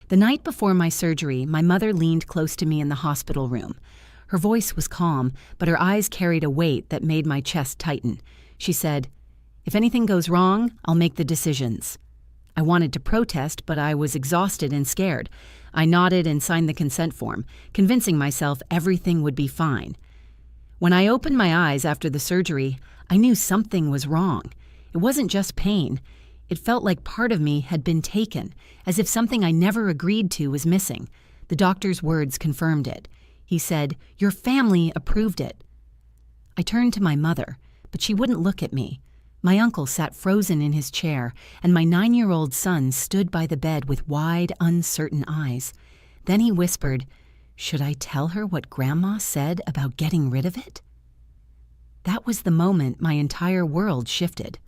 The night before my surgery, my mother leaned close to me in the hospital room. Her voice was calm, but her eyes carried a weight that made my chest tighten. She said, "If anything goes wrong, I'll make the decisions." I wanted to protest, but I was exhausted and scared. I nodded and signed the consent form, convincing myself everything would be fine. When I opened my eyes after the surgery, I knew something was wrong. It wasn't just pain. It felt like part of me had been taken, as if something I never agreed to was missing. The doctor's words confirmed it. He said, "Your family approved it." I turned to my mother, but she wouldn't look at me. My uncle sat frozen in his chair, and my 9-year-old son stood by the bed with wide, uncertain eyes. Then he whispered, "Should I tell her what Grandma said about getting rid of it?" That was the moment my entire world shifted.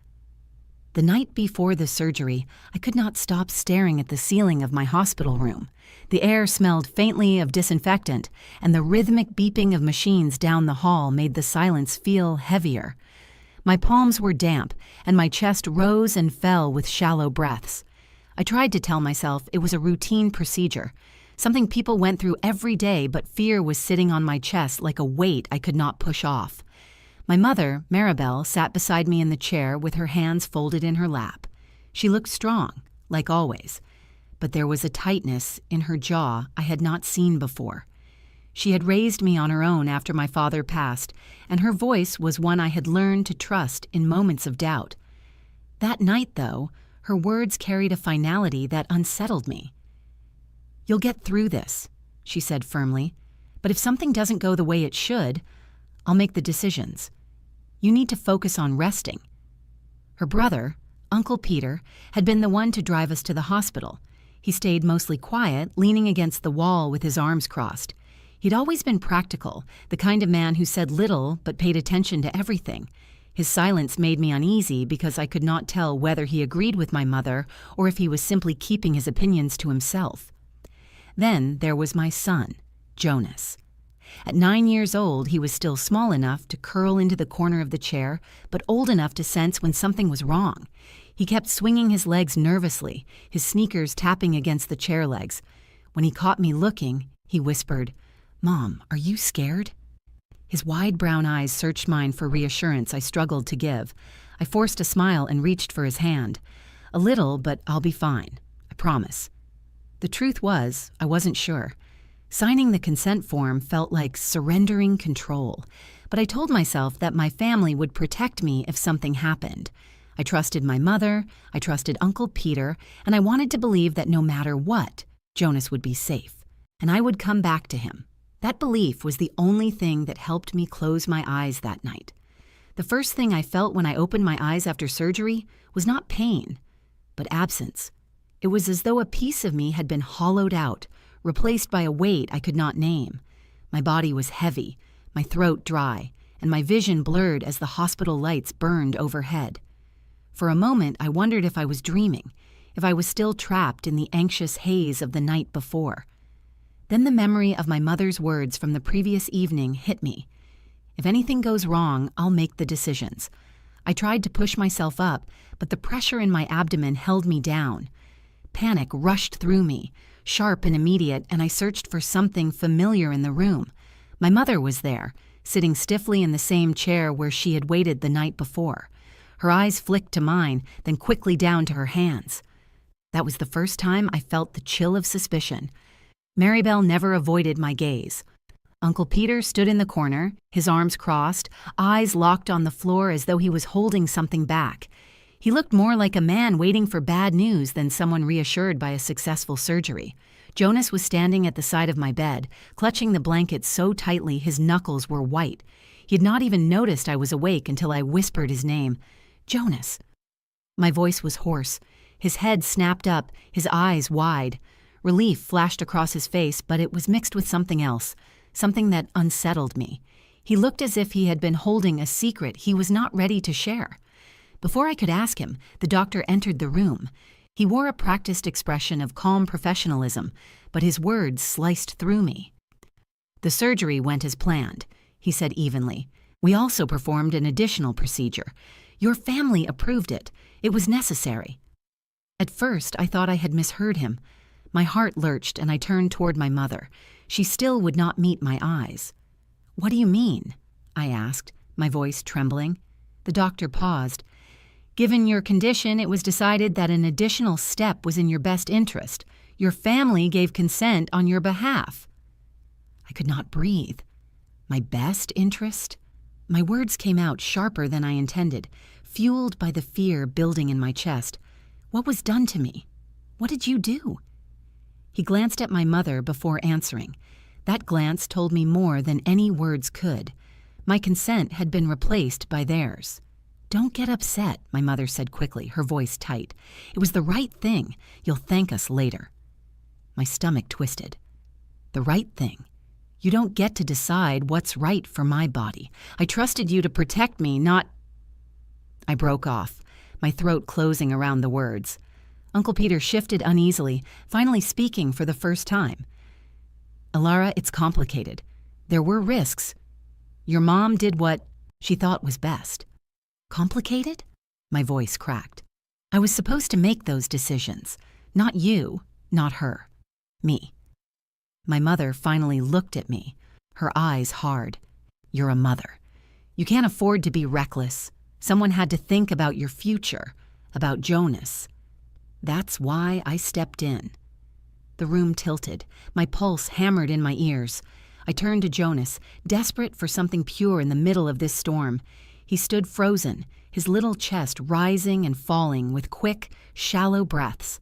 The night before the surgery, I could not stop staring at the ceiling of my hospital room. The air smelled faintly of disinfectant, and the rhythmic beeping of machines down the hall made the silence feel heavier. My palms were damp, and my chest rose and fell with shallow breaths. I tried to tell myself it was a routine procedure, something people went through every day, but fear was sitting on my chest like a weight I could not push off. My mother, Maribel, sat beside me in the chair with her hands folded in her lap. She looked strong, like always, but there was a tightness in her jaw I had not seen before. She had raised me on her own after my father passed, and her voice was one I had learned to trust in moments of doubt. That night, though, her words carried a finality that unsettled me. "You'll get through this," she said firmly, "but if something doesn't go the way it should, I'll make the decisions. You need to focus on resting." Her brother, Uncle Peter, had been the one to drive us to the hospital. He stayed mostly quiet, leaning against the wall with his arms crossed. He'd always been practical, the kind of man who said little but paid attention to everything. His silence made me uneasy because I could not tell whether he agreed with my mother or if he was simply keeping his opinions to himself. Then there was my son, Jonas. At 9 years old, he was still small enough to curl into the corner of the chair, but old enough to sense when something was wrong. He kept swinging his legs nervously, his sneakers tapping against the chair legs. When he caught me looking, he whispered, "Mom, are you scared?" His wide brown eyes searched mine for reassurance I struggled to give. I forced a smile and reached for his hand. "A little, but I'll be fine. I promise." The truth was, I wasn't sure. Signing the consent form felt like surrendering control, but I told myself that my family would protect me if something happened. I trusted my mother, I trusted Uncle Peter, and I wanted to believe that no matter what, Jonas would be safe, and I would come back to him. That belief was the only thing that helped me close my eyes that night. The first thing I felt when I opened my eyes after surgery was not pain, but absence. It was as though a piece of me had been hollowed out, replaced by a weight I could not name. My body was heavy, my throat dry, and my vision blurred as the hospital lights burned overhead. For a moment, I wondered if I was dreaming, if I was still trapped in the anxious haze of the night before. Then the memory of my mother's words from the previous evening hit me. "If anything goes wrong, I'll make the decisions." I tried to push myself up, but the pressure in my abdomen held me down. Panic rushed through me, sharp and immediate, and I searched for something familiar in the room. My mother was there, sitting stiffly in the same chair where she had waited the night before. Her eyes flicked to mine, then quickly down to her hands. That was the first time I felt the chill of suspicion. Maribel never avoided my gaze. Uncle Peter stood in the corner, his arms crossed, eyes locked on the floor as though he was holding something back. He looked more like a man waiting for bad news than someone reassured by a successful surgery. Jonas was standing at the side of my bed, clutching the blanket so tightly his knuckles were white. He had not even noticed I was awake until I whispered his name. "Jonas." My voice was hoarse. His head snapped up, his eyes wide. Relief flashed across his face, but it was mixed with something else, something that unsettled me. He looked as if he had been holding a secret he was not ready to share. Before I could ask him, the doctor entered the room. He wore a practiced expression of calm professionalism, but his words sliced through me. "The surgery went as planned," he said evenly. "We also performed an additional procedure. Your family approved it. It was necessary." At first, I thought I had misheard him, My heart lurched and I turned toward my mother. She still would not meet my eyes. "What do you mean?" I asked, my voice trembling. The doctor paused. "Given your condition, it was decided that an additional step was in your best interest. Your family gave consent on your behalf." I could not breathe. My best interest? My words came out sharper than I intended, fueled by the fear building in my chest. What was done to me? What did you do? He glanced at my mother before answering. That glance told me more than any words could. My consent had been replaced by theirs. "Don't get upset," my mother said quickly, her voice tight. "It was the right thing. You'll thank us later." My stomach twisted. The right thing? You don't get to decide what's right for my body. I trusted you to protect me, not... I broke off, my throat closing around the words. Uncle Peter shifted uneasily, finally speaking for the first time. "Alara, it's complicated. There were risks. Your mom did what she thought was best." "Complicated?" My voice cracked. "I was supposed to make those decisions. Not you, not her. Me." My mother finally looked at me, her eyes hard. "You're a mother. You can't afford to be reckless. Someone had to think about your future, about Jonas. That's why I stepped in." The room tilted. My pulse hammered in my ears. I turned to Jonas, desperate for something pure in the middle of this storm. He stood frozen, his little chest rising and falling with quick, shallow breaths.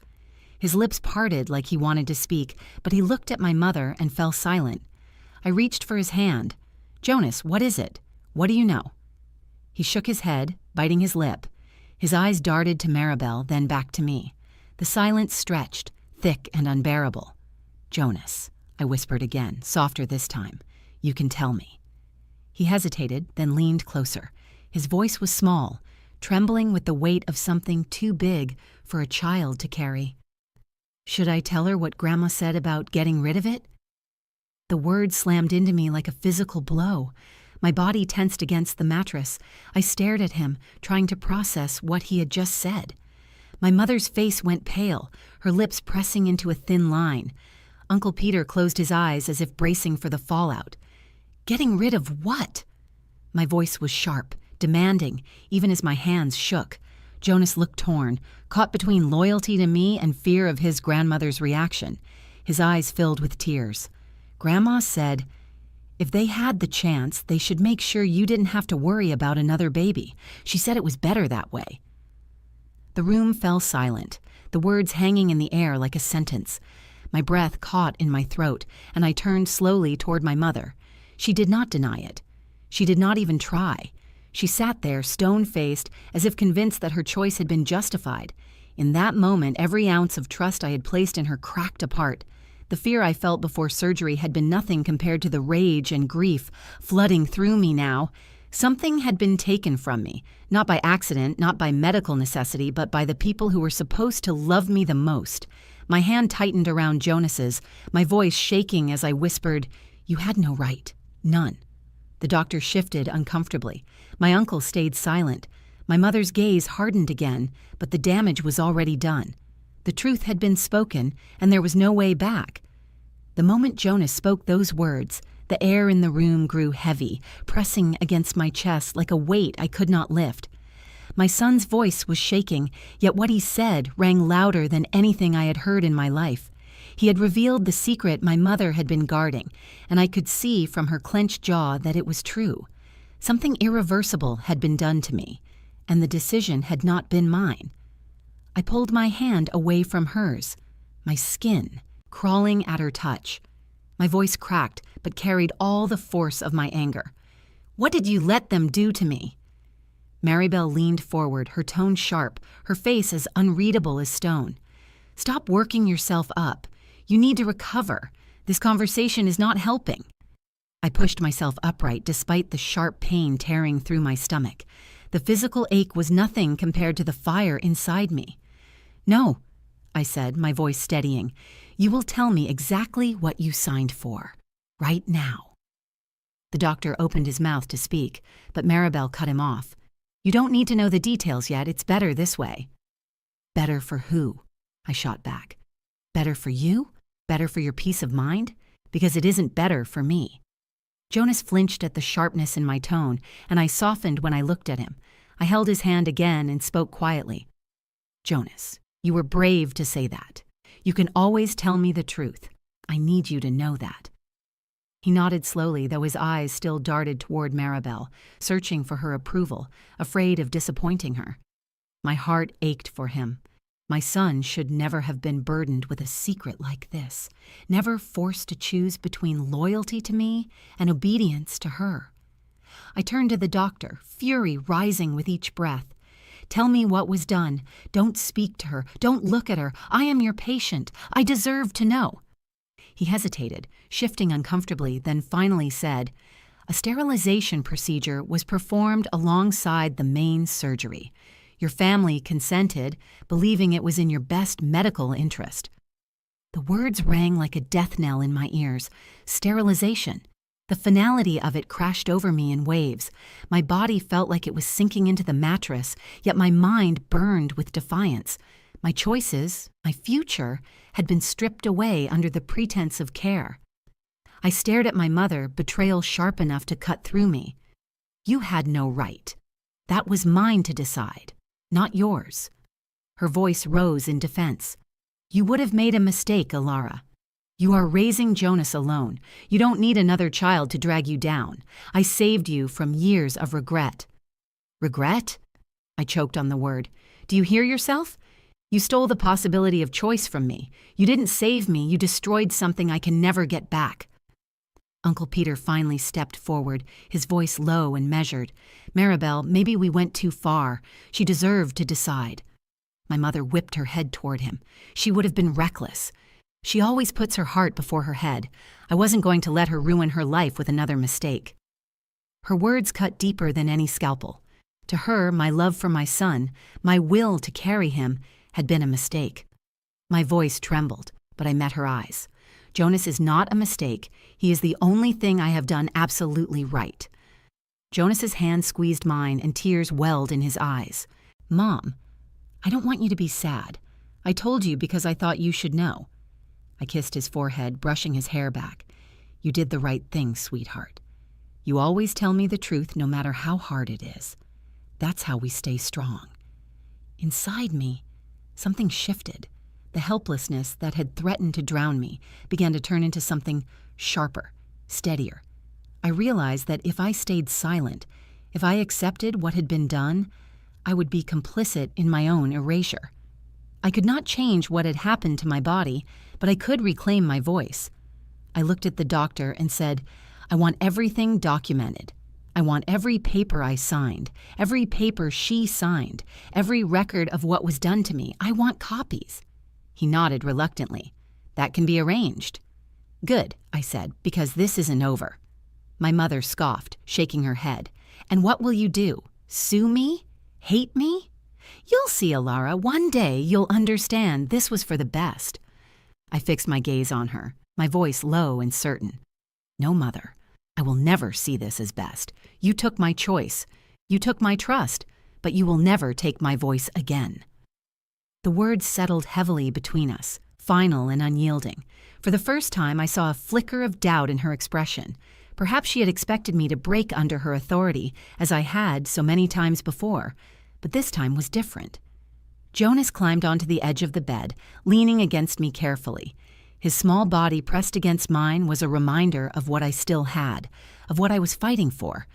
His lips parted like he wanted to speak, but he looked at my mother and fell silent. I reached for his hand. "Jonas, what is it? What do you know?" He shook his head, biting his lip. His eyes darted to Maribel, then back to me. The silence stretched, thick and unbearable. "Jonas," I whispered again, softer this time. "You can tell me." He hesitated, then leaned closer. His voice was small, trembling with the weight of something too big for a child to carry. "Should I tell her what Grandma said about getting rid of it?" The word slammed into me like a physical blow. My body tensed against the mattress. I stared at him, trying to process what he had just said. My mother's face went pale, her lips pressing into a thin line. Uncle Peter closed his eyes as if bracing for the fallout. "Getting rid of what?" My voice was sharp, demanding, even as my hands shook. Jonas looked torn, caught between loyalty to me and fear of his grandmother's reaction. His eyes filled with tears. "Grandma said, if they had the chance, they should make sure you didn't have to worry about another baby. She said it was better that way." The room fell silent, the words hanging in the air like a sentence. My breath caught in my throat, and I turned slowly toward my mother. She did not deny it. She did not even try. She sat there, stone-faced, as if convinced that her choice had been justified. In that moment, every ounce of trust I had placed in her cracked apart. The fear I felt before surgery had been nothing compared to the rage and grief flooding through me now. Something had been taken from me, not by accident, not by medical necessity, but by the people who were supposed to love me the most. My hand tightened around Jonas's, my voice shaking as I whispered, "You had no right. None." The doctor shifted uncomfortably. My uncle stayed silent. My mother's gaze hardened again, but the damage was already done. The truth had been spoken, and there was no way back. The moment Jonas spoke those words, the air in the room grew heavy, pressing against my chest like a weight I could not lift. My son's voice was shaking, yet what he said rang louder than anything I had heard in my life. He had revealed the secret my mother had been guarding, and I could see from her clenched jaw that it was true. Something irreversible had been done to me, and the decision had not been mine. I pulled my hand away from hers, my skin crawling at her touch. My voice cracked, but carried all the force of my anger. "What did you let them do to me?" Maribel leaned forward, her tone sharp, her face as unreadable as stone. "Stop working yourself up. You need to recover. This conversation is not helping." I pushed myself upright despite the sharp pain tearing through my stomach. The physical ache was nothing compared to the fire inside me. "No," I said, my voice steadying. "You will tell me exactly what you signed for, right now." The doctor opened his mouth to speak, but Maribel cut him off. "You don't need to know the details yet. It's better this way." "Better for who?" I shot back. Better for you? Better for your peace of mind? Because it isn't better for me. Jonas flinched at the sharpness in my tone, and I softened when I looked at him. I held his hand again and spoke quietly. Jonas, you were brave to say that. You can always tell me the truth. I need you to know that. He nodded slowly, though his eyes still darted toward Maribel, searching for her approval, afraid of disappointing her. My heart ached for him. My son should never have been burdened with a secret like this, never forced to choose between loyalty to me and obedience to her. I turned to the doctor, fury rising with each breath. Tell me what was done. Don't speak to her. Don't look at her. I am your patient. I deserve to know. He hesitated, shifting uncomfortably, then finally said, a sterilization procedure was performed alongside the main surgery. Your family consented, believing it was in your best medical interest. The words rang like a death knell in my ears. Sterilization. The finality of it crashed over me in waves. My body felt like it was sinking into the mattress, yet my mind burned with defiance. My choices, my future, had been stripped away under the pretense of care. I stared at my mother, betrayal sharp enough to cut through me. You had no right. That was mine to decide, not yours. Her voice rose in defense. You would have made a mistake, Alara. You are raising Jonas alone. You don't need another child to drag you down. I saved you from years of regret. Regret? I choked on the word. Do you hear yourself? You stole the possibility of choice from me. You didn't save me. You destroyed something I can never get back. Uncle Peter finally stepped forward, his voice low and measured. Maribel, maybe we went too far. She deserved to decide. My mother whipped her head toward him. She would have been reckless. She always puts her heart before her head. I wasn't going to let her ruin her life with another mistake. Her words cut deeper than any scalpel. To her, my love for my son, my will to carry him, had been a mistake. My voice trembled, but I met her eyes. Jonas is not a mistake. He is the only thing I have done absolutely right. Jonas's hand squeezed mine and tears welled in his eyes. Mom, I don't want you to be sad. I told you because I thought you should know. I kissed his forehead, brushing his hair back. You did the right thing, sweetheart. You always tell me the truth no matter how hard it is. That's how we stay strong. Inside me, something shifted. The helplessness that had threatened to drown me began to turn into something sharper, steadier. I realized that if I stayed silent, if I accepted what had been done, I would be complicit in my own erasure. I could not change what had happened to my body, but I could reclaim my voice. I looked at the doctor and said, I want everything documented. I want every paper I signed, every paper she signed, every record of what was done to me. I want copies. He nodded reluctantly. That can be arranged. Good, I said, because this isn't over. My mother scoffed, shaking her head. And what will you do? Sue me? Hate me? You'll see, Alara. One day you'll understand this was for the best. I fixed my gaze on her, my voice low and certain. No, Mother. I will never see this as best. You took my choice. You took my trust, but you will never take my voice again. The words settled heavily between us, final and unyielding. For the first time, I saw a flicker of doubt in her expression. Perhaps she had expected me to break under her authority, as I had so many times before, but this time was different. Jonas climbed onto the edge of the bed, leaning against me carefully. His small body pressed against mine was a reminder of what I still had, of what I was fighting for.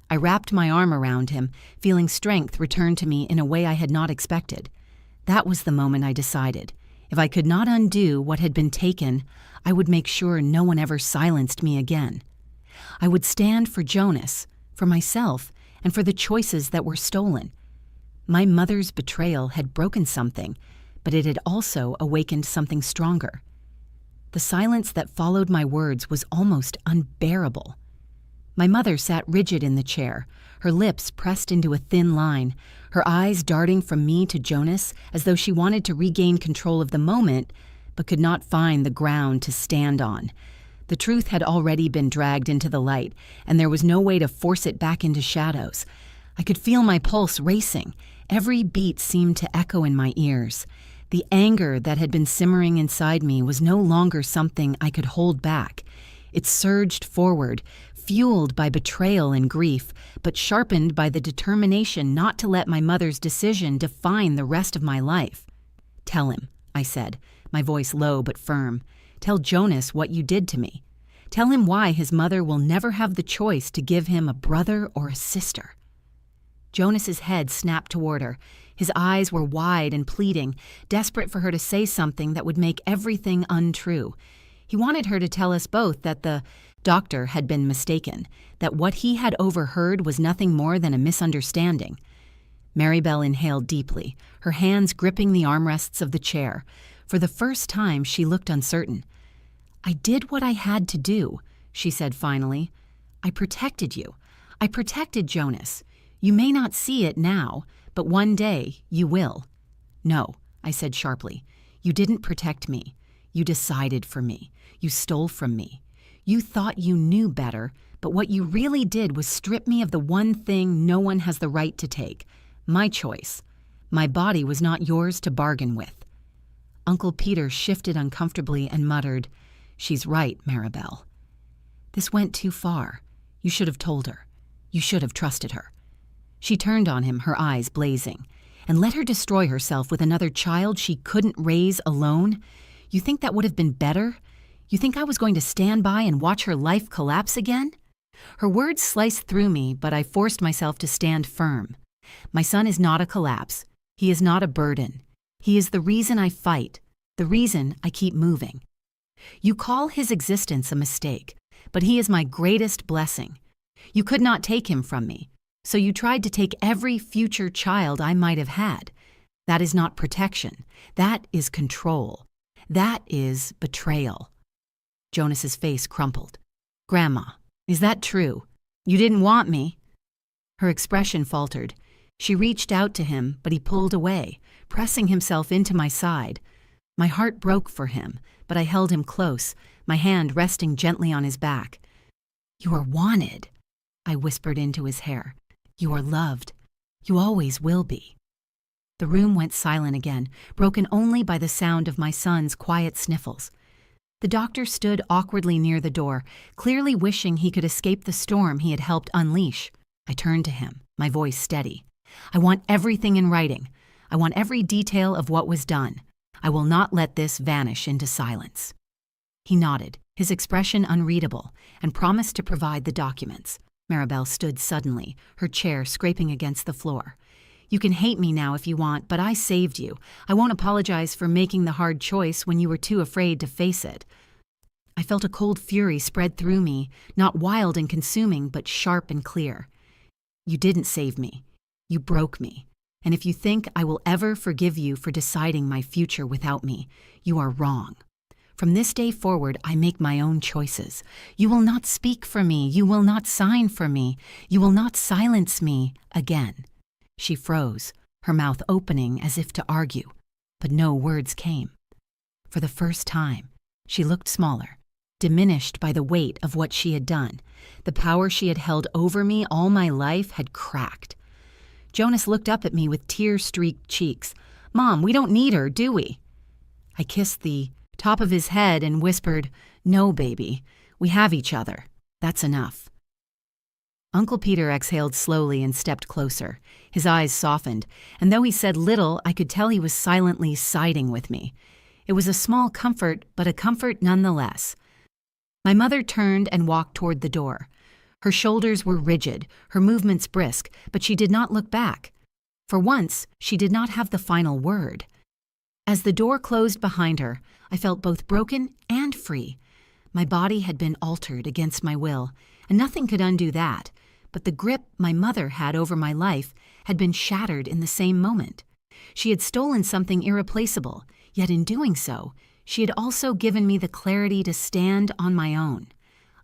I wrapped my arm around him, feeling strength return to me in a way I had not expected. That was the moment I decided. If I could not undo what had been taken, I would make sure no one ever silenced me again. I would stand for Jonas, for myself, and for the choices that were stolen. My mother's betrayal had broken something, but it had also awakened something stronger. The silence that followed my words was almost unbearable. My mother sat rigid in the chair, her lips pressed into a thin line, her eyes darting from me to Jonas as though she wanted to regain control of the moment, but could not find the ground to stand on. The truth had already been dragged into the light, and there was no way to force it back into shadows. I could feel my pulse racing. Every beat seemed to echo in my ears. The anger that had been simmering inside me was no longer something I could hold back. It surged forward, fueled by betrayal and grief, but sharpened by the determination not to let my mother's decision define the rest of my life. "Tell him," I said, my voice low but firm. "Tell Jonas what you did to me. Tell him why his mother will never have the choice to give him a brother or a sister." Jonas's head snapped toward her. His eyes were wide and pleading, desperate for her to say something that would make everything untrue. He wanted her to tell us both that the doctor had been mistaken, that what he had overheard was nothing more than a misunderstanding. Maribel inhaled deeply, her hands gripping the armrests of the chair. For the first time, she looked uncertain. "I did what I had to do," she said finally. "I protected you. I protected Jonas. You may not see it now, but one day you will." "No," I said sharply. "You didn't protect me. You decided for me. You stole from me. You thought you knew better, but what you really did was strip me of the one thing no one has the right to take, my choice. My body was not yours to bargain with." Uncle Peter shifted uncomfortably and muttered, "She's right, Maribel." "This went too far. You should have told her. You should have trusted her." She turned on him, her eyes blazing. "And let her destroy herself with another child she couldn't raise alone? You think that would have been better? You think I was going to stand by and watch her life collapse again?" Her words sliced through me, but I forced myself to stand firm. "My son is not a collapse. He is not a burden. He is the reason I fight, the reason I keep moving. You call his existence a mistake, but he is my greatest blessing. You could not take him from me, so you tried to take every future child I might have had. That is not protection. That is control. That is betrayal." Jonas's face crumpled. "Grandma, is that true? You didn't want me?" Her expression faltered. She reached out to him, but he pulled away, pressing himself into my side. My heart broke for him, but I held him close, my hand resting gently on his back. "You are wanted," I whispered into his hair. "You are loved. You always will be." The room went silent again, broken only by the sound of my son's quiet sniffles. The doctor stood awkwardly near the door, clearly wishing he could escape the storm he had helped unleash. I turned to him, my voice steady. "I want everything in writing. I want every detail of what was done. I will not let this vanish into silence." He nodded, his expression unreadable, and promised to provide the documents. Maribel stood suddenly, her chair scraping against the floor. "You can hate me now if you want, but I saved you. I won't apologize for making the hard choice when you were too afraid to face it." I felt a cold fury spread through me, not wild and consuming, but sharp and clear. "You didn't save me. You broke me. And if you think I will ever forgive you for deciding my future without me, you are wrong. From this day forward, I make my own choices. You will not speak for me. You will not sign for me. You will not silence me again." She froze, her mouth opening as if to argue, but no words came. For the first time, she looked smaller, diminished by the weight of what she had done. The power she had held over me all my life had cracked. Jonas looked up at me with tear-streaked cheeks. "Mom, we don't need her, do we?" I kissed the top of his head and whispered, "No, baby. We have each other. That's enough." Uncle Peter exhaled slowly and stepped closer. His eyes softened, and though he said little, I could tell he was silently siding with me. It was a small comfort, but a comfort nonetheless. My mother turned and walked toward the door. Her shoulders were rigid, her movements brisk, but she did not look back. For once, she did not have the final word. As the door closed behind her, I felt both broken and free. My body had been altered against my will, and nothing could undo that. But the grip my mother had over my life had been shattered in the same moment. She had stolen something irreplaceable, yet in doing so, she had also given me the clarity to stand on my own.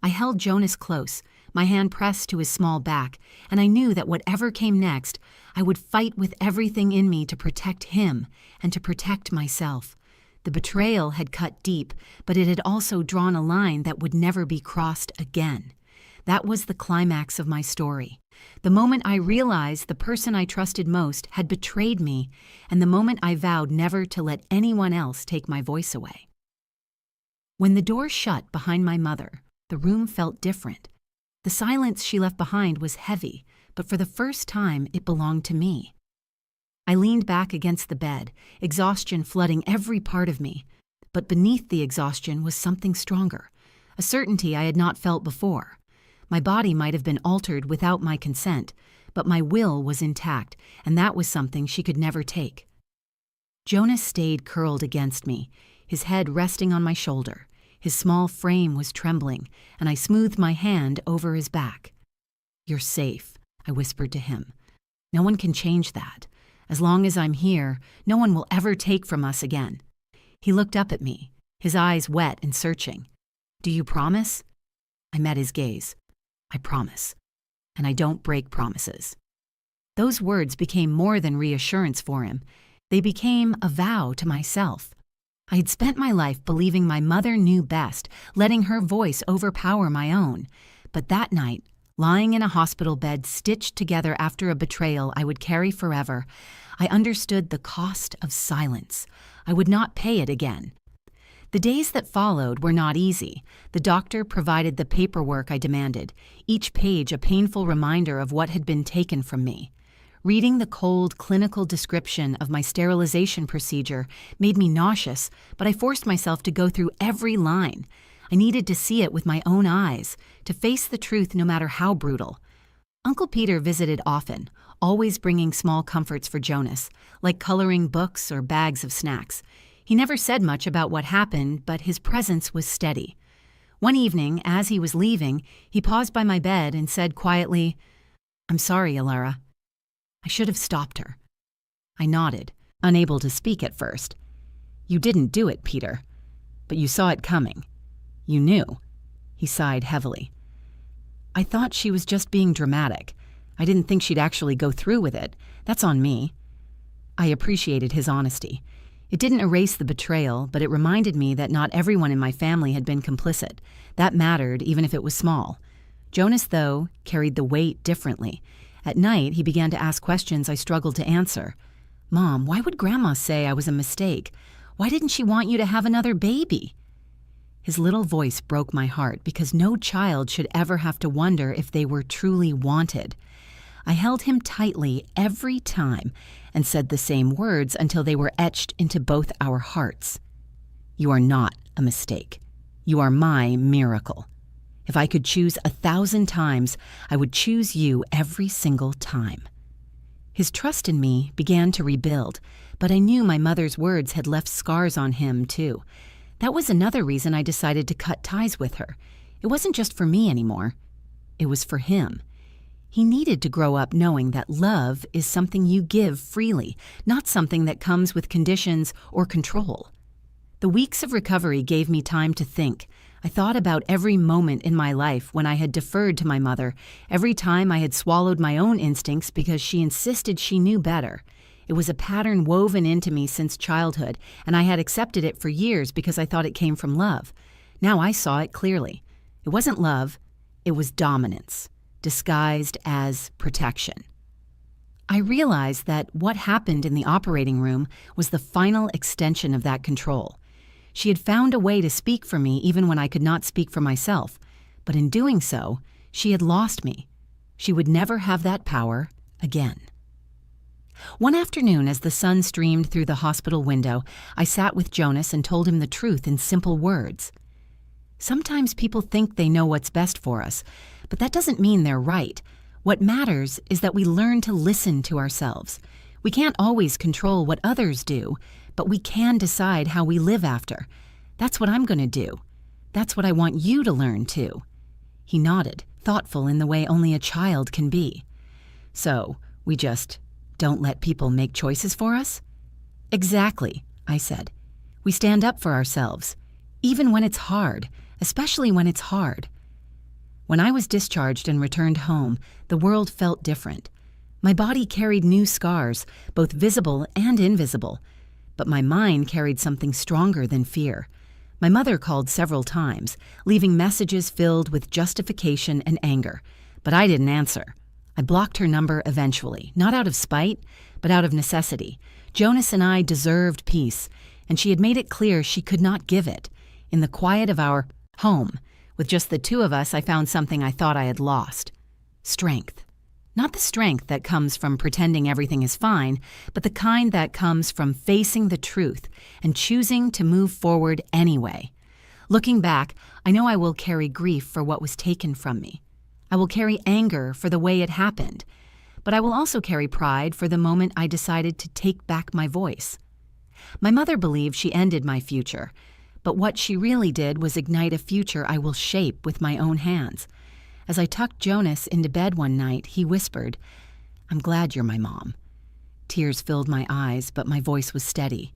I held Jonas close, my hand pressed to his small back, and I knew that whatever came next, I would fight with everything in me to protect him and to protect myself. The betrayal had cut deep, but it had also drawn a line that would never be crossed again. That was the climax of my story. The moment I realized the person I trusted most had betrayed me, and the moment I vowed never to let anyone else take my voice away. When the door shut behind my mother, the room felt different. The silence she left behind was heavy, but for the first time it belonged to me. I leaned back against the bed, exhaustion flooding every part of me. But beneath the exhaustion was something stronger, a certainty I had not felt before. My body might have been altered without my consent, but my will was intact, and that was something she could never take. Jonas stayed curled against me, his head resting on my shoulder. His small frame was trembling, and I smoothed my hand over his back. "You're safe," I whispered to him. "No one can change that. As long as I'm here, no one will ever take from us again." He looked up at me, his eyes wet and searching. "Do you promise?" I met his gaze. "I promise. And I don't break promises." Those words became more than reassurance for him. They became a vow to myself. I had spent my life believing my mother knew best, letting her voice overpower my own. But that night, lying in a hospital bed stitched together after a betrayal I would carry forever, I understood the cost of silence. I would not pay it again. The days that followed were not easy. The doctor provided the paperwork I demanded, each page a painful reminder of what had been taken from me. Reading the cold clinical description of my sterilization procedure made me nauseous, but I forced myself to go through every line. I needed to see it with my own eyes, to face the truth no matter how brutal. Uncle Peter visited often, always bringing small comforts for Jonas, like coloring books or bags of snacks. He never said much about what happened, but his presence was steady. One evening, as he was leaving, he paused by my bed and said quietly, "I'm sorry, Alara." I should have stopped her. I nodded, unable to speak at first. "You didn't do it, Peter. But you saw it coming. You knew." He sighed heavily. "I thought she was just being dramatic. I didn't think she'd actually go through with it. That's on me." I appreciated his honesty. It didn't erase the betrayal, but it reminded me that not everyone in my family had been complicit. That mattered, even if it was small. Jonas, though, carried the weight differently. At night, he began to ask questions I struggled to answer. "Mom, why would Grandma say I was a mistake? Why didn't she want you to have another baby?" His little voice broke my heart because no child should ever have to wonder if they were truly wanted. I held him tightly every time and said the same words until they were etched into both our hearts. "You are not a mistake. You are my miracle. If I could choose 1,000 times, I would choose you every single time." His trust in me began to rebuild, but I knew my mother's words had left scars on him, too. That was another reason I decided to cut ties with her. It wasn't just for me anymore. It was for him. He needed to grow up knowing that love is something you give freely, not something that comes with conditions or control. The weeks of recovery gave me time to think. I thought about every moment in my life when I had deferred to my mother, every time I had swallowed my own instincts because she insisted she knew better. It was a pattern woven into me since childhood, and I had accepted it for years because I thought it came from love. Now I saw it clearly. It wasn't love, it was dominance, disguised as protection. I realized that what happened in the operating room was the final extension of that control. She had found a way to speak for me even when I could not speak for myself, but in doing so, she had lost me. She would never have that power again. One afternoon, as the sun streamed through the hospital window, I sat with Jonas and told him the truth in simple words. Sometimes people think they know what's best for us, but that doesn't mean they're right. What matters is that we learn to listen to ourselves. We can't always control what others do, but we can decide how we live after. That's what I'm going to do. That's what I want you to learn, too. He nodded, thoughtful in the way only a child can be. So, we just don't let people make choices for us? Exactly, I said. We stand up for ourselves, even when it's hard, especially when it's hard. When I was discharged and returned home, the world felt different. My body carried new scars, both visible and invisible, but my mind carried something stronger than fear. My mother called several times, leaving messages filled with justification and anger, but I didn't answer. I blocked her number eventually, not out of spite, but out of necessity. Jonas and I deserved peace, and she had made it clear she could not give it. In the quiet of our home, with just the two of us, I found something I thought I had lost. Strength. Not the strength that comes from pretending everything is fine, but the kind that comes from facing the truth and choosing to move forward anyway. Looking back, I know I will carry grief for what was taken from me. I will carry anger for the way it happened, but I will also carry pride for the moment I decided to take back my voice. My mother believed she ended my future, but what she really did was ignite a future I will shape with my own hands. As I tucked Jonas into bed one night, he whispered, "I'm glad you're my mom." Tears filled my eyes, but my voice was steady.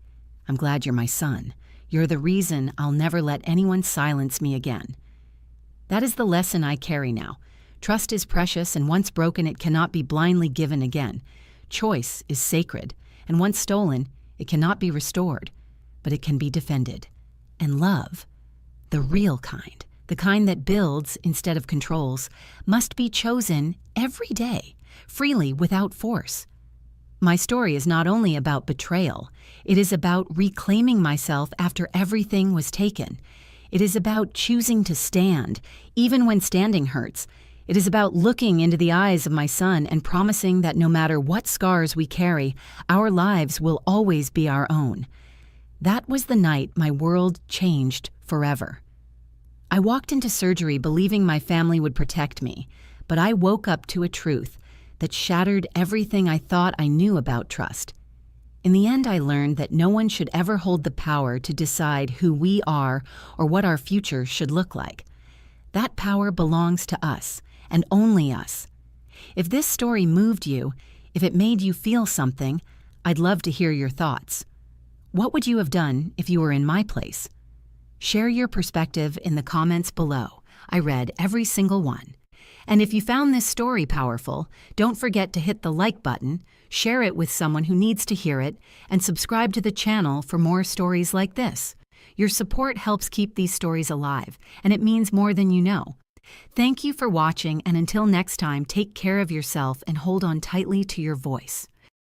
"I'm glad you're my son. You're the reason I'll never let anyone silence me again." That is the lesson I carry now. Trust is precious, and once broken, it cannot be blindly given again. Choice is sacred, and once stolen, it cannot be restored, but it can be defended. And love, the real kind, the kind that builds instead of controls, must be chosen every day, freely, without force. My story is not only about betrayal, it is about reclaiming myself after everything was taken. It is about choosing to stand, even when standing hurts. It is about looking into the eyes of my son and promising that no matter what scars we carry, our lives will always be our own. That was the night my world changed forever. I walked into surgery believing my family would protect me, but I woke up to a truth that shattered everything I thought I knew about trust. In the end, I learned that no one should ever hold the power to decide who we are or what our future should look like. That power belongs to us, and only us. If this story moved you, if it made you feel something, I'd love to hear your thoughts. What would you have done if you were in my place? Share your perspective in the comments below. I read every single one. And if you found this story powerful, don't forget to hit the like button, share it with someone who needs to hear it, and subscribe to the channel for more stories like this. Your support helps keep these stories alive, and it means more than you know. Thank you for watching, and until next time, take care of yourself and hold on tightly to your voice.